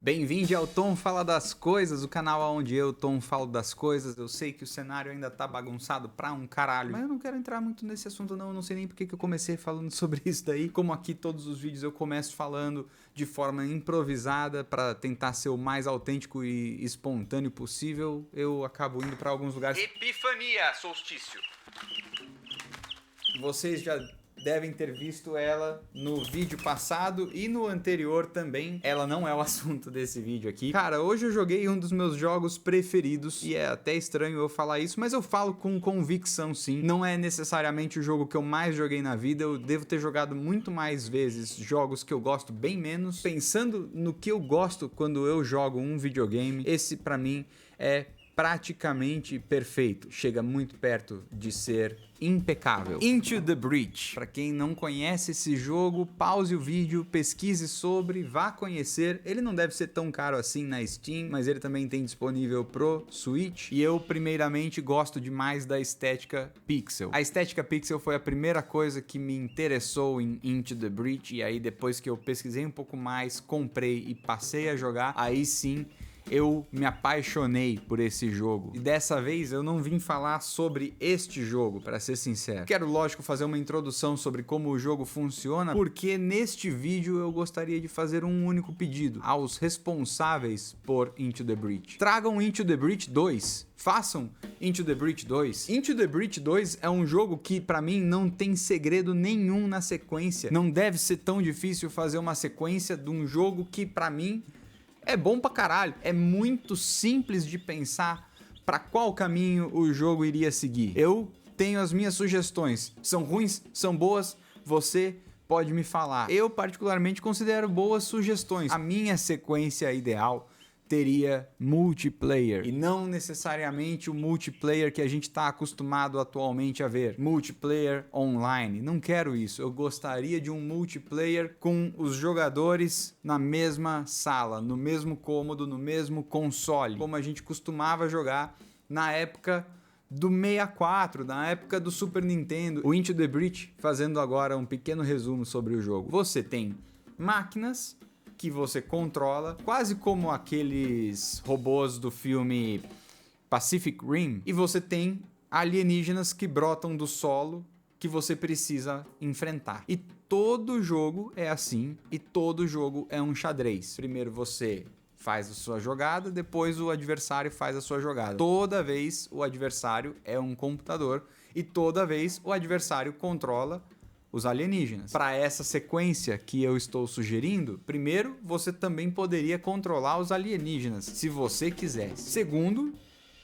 Bem-vindo ao Tom Fala das Coisas, o canal onde eu, Tom, falo das coisas. Eu sei que o cenário ainda tá bagunçado pra um caralho, mas eu não quero entrar muito nesse assunto não, eu não sei nem porque que eu comecei falando sobre isso daí. Como aqui todos os vídeos eu começo falando de forma improvisada pra tentar ser o mais autêntico e espontâneo possível, eu acabo indo pra alguns lugares. Epifania, solstício. Vocês já devem ter visto ela no vídeo passado e no anterior também. Ela não é o assunto desse vídeo aqui. Cara, hoje eu joguei um dos meus jogos preferidos e é até estranho eu falar isso, mas eu falo com convicção sim. Não é necessariamente o jogo que eu mais joguei na vida, eu devo ter jogado muito mais vezes jogos que eu gosto bem menos. Pensando no que eu gosto quando eu jogo um videogame, esse pra mim é praticamente perfeito, chega muito perto de ser impecável. Into the Breach. Para quem não conhece esse jogo, pause o vídeo, pesquise sobre, vá conhecer. Ele não deve ser tão caro assim na Steam, mas ele também tem disponível pro Switch. E eu primeiramente gosto demais da estética pixel. A estética pixel foi a primeira coisa que me interessou em Into the Breach, e aí depois que eu pesquisei um pouco mais, comprei e passei a jogar, aí sim eu me apaixonei por esse jogo. E dessa vez eu não vim falar sobre este jogo, para ser sincero. Quero, lógico, fazer uma introdução sobre como o jogo funciona, porque neste vídeo eu gostaria de fazer um único pedido aos responsáveis por Into the Breach. Tragam Into the Breach 2. Façam Into the Breach 2. Into the Breach 2 é um jogo que, pra mim, não tem segredo nenhum na sequência. Não deve ser tão difícil fazer uma sequência de um jogo que, pra mim, é bom pra caralho, é muito simples de pensar pra qual caminho o jogo iria seguir. Eu tenho as minhas sugestões, são ruins, são boas, você pode me falar. Eu particularmente considero boas sugestões. A minha sequência ideal teria multiplayer e não necessariamente o multiplayer que a gente está acostumado atualmente a ver, multiplayer online. Não quero isso, eu gostaria de um multiplayer com os jogadores na mesma sala, no mesmo cômodo, no mesmo console, como a gente costumava jogar na época do 64, na época do Super Nintendo. O Into the Breach, fazendo agora um pequeno resumo sobre o jogo. Você tem máquinas que você controla, quase como aqueles robôs do filme Pacific Rim, e você tem alienígenas que brotam do solo que você precisa enfrentar. E todo jogo é assim, e todo jogo é um xadrez. Primeiro você faz a sua jogada, depois o adversário faz a sua jogada. Toda vez o adversário é um computador e toda vez o adversário controla os alienígenas. Para essa sequência que eu estou sugerindo, primeiro, você também poderia controlar os alienígenas, se você quisesse. Segundo,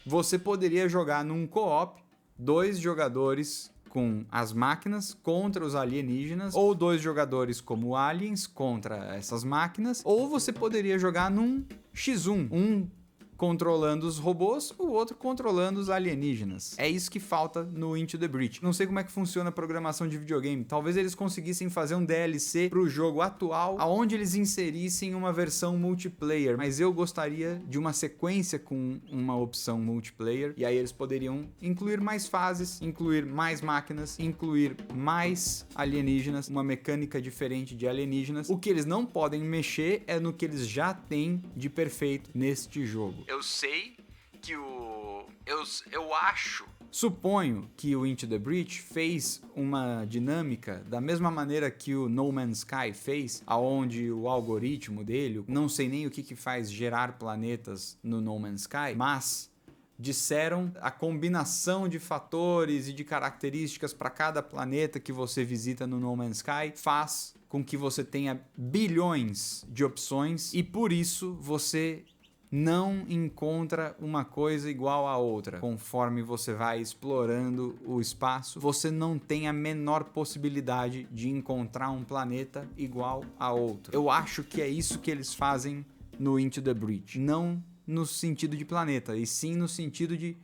você poderia jogar num co-op, 2 jogadores com as máquinas contra os alienígenas, ou 2 jogadores como aliens contra essas máquinas, ou você poderia jogar num X1, um controlando os robôs, o outro controlando os alienígenas. É isso que falta no Into the Breach. Não sei como é que funciona a programação de videogame. Talvez eles conseguissem fazer um DLC pro jogo atual, aonde eles inserissem uma versão multiplayer, mas eu gostaria de uma sequência com uma opção multiplayer, e aí eles poderiam incluir mais fases, incluir mais máquinas, incluir mais alienígenas, uma mecânica diferente de alienígenas. O que eles não podem mexer é no que eles já têm de perfeito neste jogo. Eu sei que eu acho. Suponho que o Into the Breach fez uma dinâmica da mesma maneira que o No Man's Sky fez, aonde o algoritmo dele, não sei nem o que faz gerar planetas no No Man's Sky, mas disseram a combinação de fatores e de características para cada planeta que você visita no No Man's Sky faz com que você tenha bilhões de opções e por isso você não encontra uma coisa igual à outra. Conforme você vai explorando o espaço, você não tem a menor possibilidade de encontrar um planeta igual a outro. Eu acho que é isso que eles fazem no Into the Breach. Não no sentido de planeta, e sim no sentido de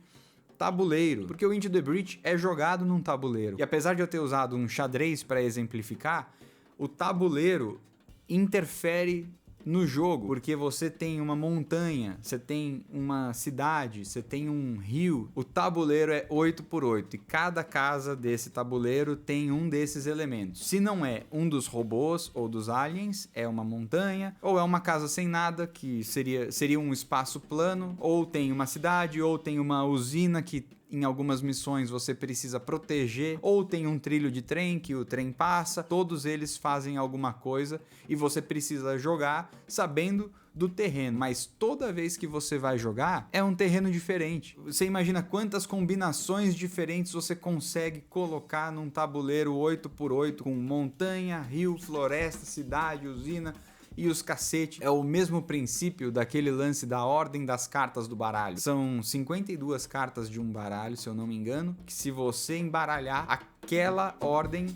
tabuleiro, porque o Into the Breach é jogado num tabuleiro. E apesar de eu ter usado um xadrez para exemplificar, o tabuleiro interfere no jogo, porque você tem uma montanha, você tem uma cidade, você tem um rio. O tabuleiro é 8x8 e cada casa desse tabuleiro tem um desses elementos. Se não é um dos robôs ou dos aliens, é uma montanha, ou é uma casa sem nada, que seria um espaço plano, ou tem uma cidade, ou tem uma usina que em algumas missões você precisa proteger, ou tem um trilho de trem que o trem passa. Todos eles fazem alguma coisa e você precisa jogar sabendo do terreno, mas toda vez que você vai jogar é um terreno diferente. Você imagina quantas combinações diferentes você consegue colocar num tabuleiro 8x8 com montanha, rio, floresta, cidade, usina e os cacete. É o mesmo princípio daquele lance da ordem das cartas do baralho. São 52 cartas de um baralho, se eu não me engano, que se você embaralhar, aquela ordem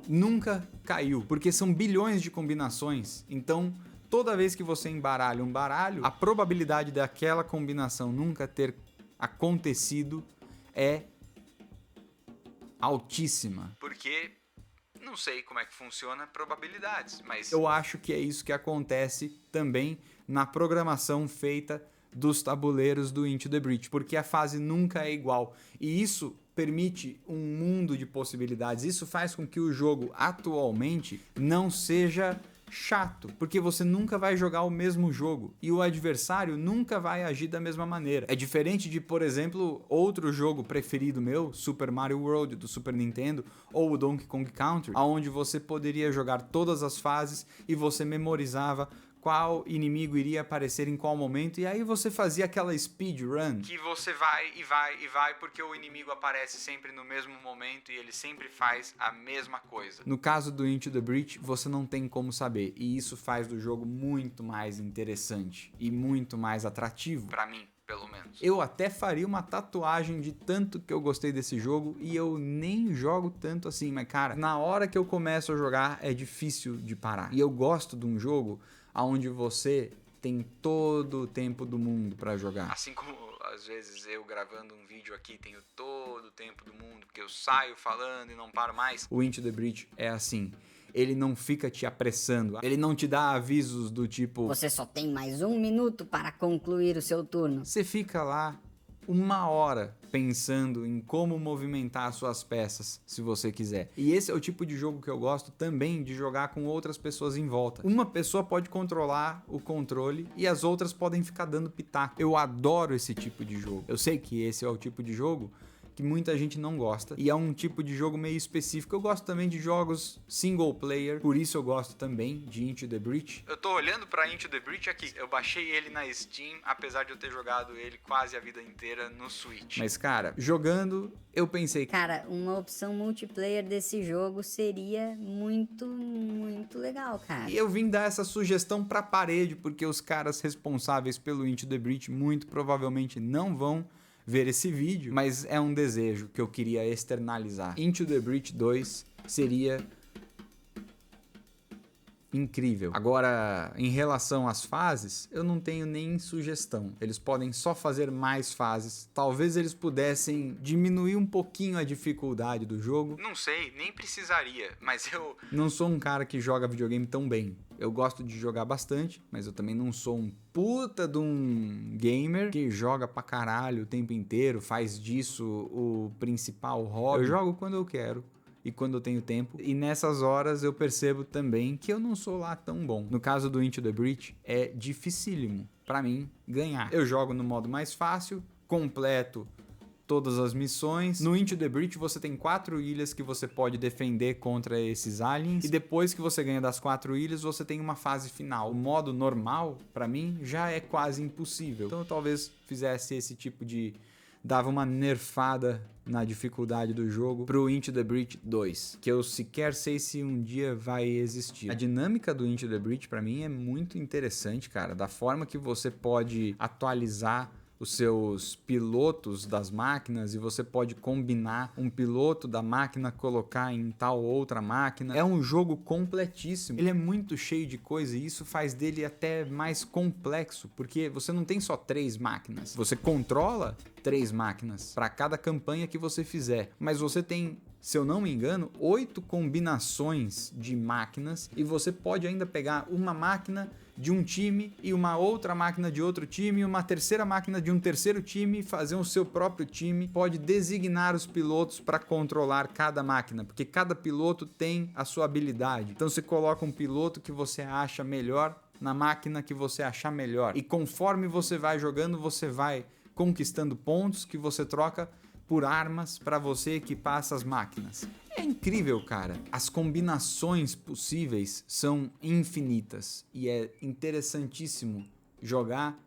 nunca caiu, porque são bilhões de combinações. Então, toda vez que você embaralha um baralho, a probabilidade daquela combinação nunca ter acontecido é altíssima. Porque não sei como é que funciona probabilidades, mas eu acho que é isso que acontece também na programação feita dos tabuleiros do Into the Breach, porque a fase nunca é igual. E isso permite um mundo de possibilidades. Isso faz com que o jogo atualmente não seja chato, porque você nunca vai jogar o mesmo jogo e o adversário nunca vai agir da mesma maneira. É diferente de, por exemplo, outro jogo preferido meu, Super Mario World do Super Nintendo, ou o Donkey Kong Country, onde você poderia jogar todas as fases e você memorizava qual inimigo iria aparecer em qual momento, e aí você fazia aquela speedrun. Que você vai e vai e vai, porque o inimigo aparece sempre no mesmo momento e ele sempre faz a mesma coisa. No caso do Into the Breach, você não tem como saber, e isso faz do jogo muito mais interessante e muito mais atrativo. Pra mim, pelo menos. Eu até faria uma tatuagem de tanto que eu gostei desse jogo, e eu nem jogo tanto assim, mas cara, na hora que eu começo a jogar é difícil de parar. E eu gosto de um jogo onde você tem todo o tempo do mundo pra jogar. Assim como às vezes eu gravando um vídeo aqui tenho todo o tempo do mundo, porque eu saio falando e não paro mais. O Into the Breach é assim. Ele não fica te apressando, ele não te dá avisos do tipo: você só tem mais 1 minuto para concluir o seu turno. Você fica lá 1 hora pensando em como movimentar suas peças, se você quiser. E esse é o tipo de jogo que eu gosto também de jogar com outras pessoas em volta. Uma pessoa pode controlar o controle e as outras podem ficar dando pitaco. Eu adoro esse tipo de jogo. Eu sei que esse é o tipo de jogo que muita gente não gosta, e é um tipo de jogo meio específico. Eu gosto também de jogos single player, por isso eu gosto também de Into the Breach. Eu tô olhando pra Into the Breach aqui, eu baixei ele na Steam, apesar de eu ter jogado ele quase a vida inteira no Switch. Mas cara, jogando, eu pensei, cara, uma opção multiplayer desse jogo seria muito, muito legal, cara. E eu vim dar essa sugestão pra parede, porque os caras responsáveis pelo Into the Breach muito provavelmente não vão ver esse vídeo, mas é um desejo que eu queria externalizar. Into the Breach 2 seria incrível. Agora, em relação às fases, eu não tenho nem sugestão. Eles podem só fazer mais fases. Talvez eles pudessem diminuir um pouquinho a dificuldade do jogo. Não sei, nem precisaria, mas eu não sou um cara que joga videogame tão bem. Eu gosto de jogar bastante, mas eu também não sou um puta de um gamer que joga pra caralho o tempo inteiro, faz disso o principal hobby. Eu jogo quando eu quero e quando eu tenho tempo, e nessas horas eu percebo também que eu não sou lá tão bom. No caso do Into the Breach, é dificílimo pra mim ganhar. Eu jogo no modo mais fácil, completo todas as missões. No Into the Breach você tem 4 ilhas que você pode defender contra esses aliens, e depois que você ganha das 4 ilhas você tem uma fase final. O modo normal, pra mim, já é quase impossível. Então eu talvez fizesse esse tipo de... dava uma nerfada na dificuldade do jogo pro Into the Breach 2, que eu sequer sei se um dia vai existir. A dinâmica do Into the Breach pra mim é muito interessante, cara, da forma que você pode atualizar os seus pilotos das máquinas, e você pode combinar um piloto da máquina, colocar em tal outra máquina. É um jogo completíssimo. Ele é muito cheio de coisa, e isso faz dele até mais complexo, porque você não tem só 3 máquinas. Você controla 3 máquinas para cada campanha que você fizer, mas você tem se eu não me engano, 8 combinações de máquinas e você pode ainda pegar uma máquina de um time e uma outra máquina de outro time e uma terceira máquina de um terceiro time e fazer o seu próprio time. Pode designar os pilotos para controlar cada máquina, porque cada piloto tem a sua habilidade. Então você coloca um piloto que você acha melhor na máquina que você achar melhor. E conforme você vai jogando, você vai conquistando pontos que você troca por armas para você equipar essas máquinas. É incrível, cara. As combinações possíveis são infinitas e é interessantíssimo jogar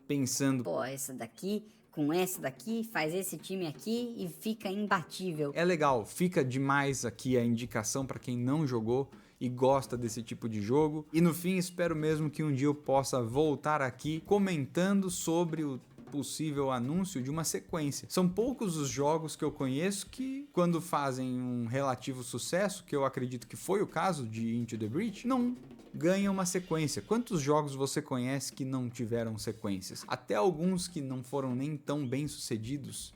pensando, Pô, essa daqui com essa daqui, faz esse time aqui e fica imbatível. é legal, fica demais aqui a indicação para quem não jogou e gosta desse tipo de jogo. E no fim, espero mesmo que um dia eu possa voltar aqui comentando sobre o possível anúncio de uma sequência. São poucos os jogos que eu conheço que, quando fazem um relativo sucesso, que eu acredito que foi o caso de Into the Breach, não ganha uma sequência. Quantos jogos você conhece que não tiveram sequências? Até alguns que não foram nem tão bem sucedidos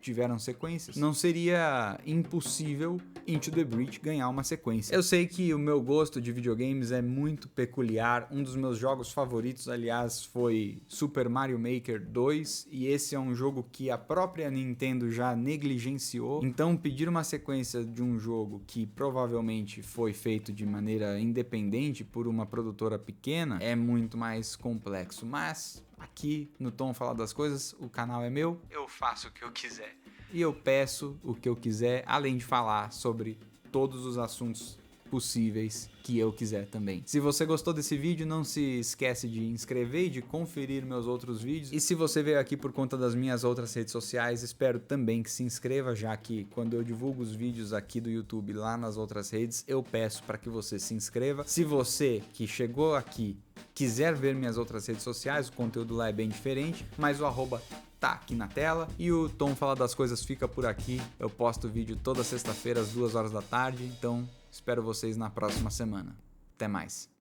tiveram sequências. Não seria impossível Into the Breach ganhar uma sequência. Eu sei que o meu gosto de videogames é muito peculiar. Um dos meus jogos favoritos, aliás, foi Super Mario Maker 2, e esse é um jogo que a própria Nintendo já negligenciou. Então, pedir uma sequência de um jogo que provavelmente foi feito de maneira independente por uma produtora pequena é muito mais complexo. Mas aqui no Tom Falar das Coisas, o canal é meu, Eu faço o que eu quiser. e eu peço o que eu quiser, além de falar sobre todos os assuntos possíveis que eu quiser também. Se você gostou desse vídeo, não se esquece de inscrever e de conferir meus outros vídeos. E se você veio aqui por conta das minhas outras redes sociais, espero também que se inscreva, já que quando eu divulgo os vídeos aqui do YouTube lá nas outras redes, eu peço para que você se inscreva. Se você que chegou aqui quiser ver minhas outras redes sociais, o conteúdo lá é bem diferente, mas o arroba tá aqui na tela. E o Tom Fala das Coisas fica por aqui. Eu posto vídeo toda sexta-feira às 2 horas da tarde, então espero vocês na próxima semana. Até mais.